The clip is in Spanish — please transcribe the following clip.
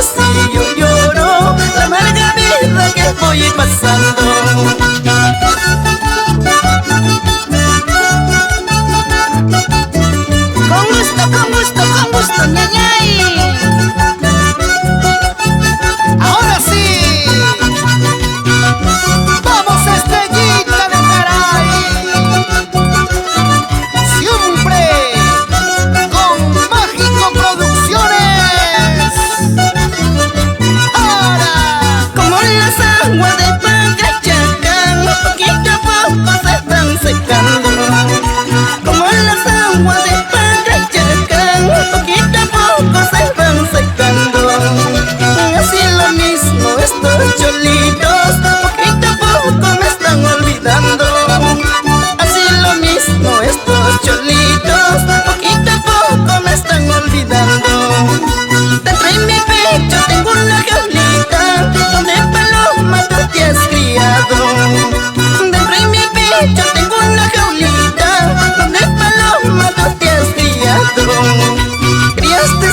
así yo lloro la amarga vida que voy pasando. Con gusto, ñañay. Ahora sí, vamos Estrellita de Garay, siempre con Mágico Producciones. Ahora, como las aguas de Pacachacán, poquito a poco se están secando. Como las aguas de Pacachacán, poquito a poco se están secando. Así lo mismo estos cholitos, poquito a poco me están olvidando. Así lo mismo estos cholitos, poquito a poco me están olvidando. Dentro de mi pecho tengo una jaulita donde paloma tú te has criado. Dentro de mi pecho tengo una jaulita donde paloma tú te has criado. Criaste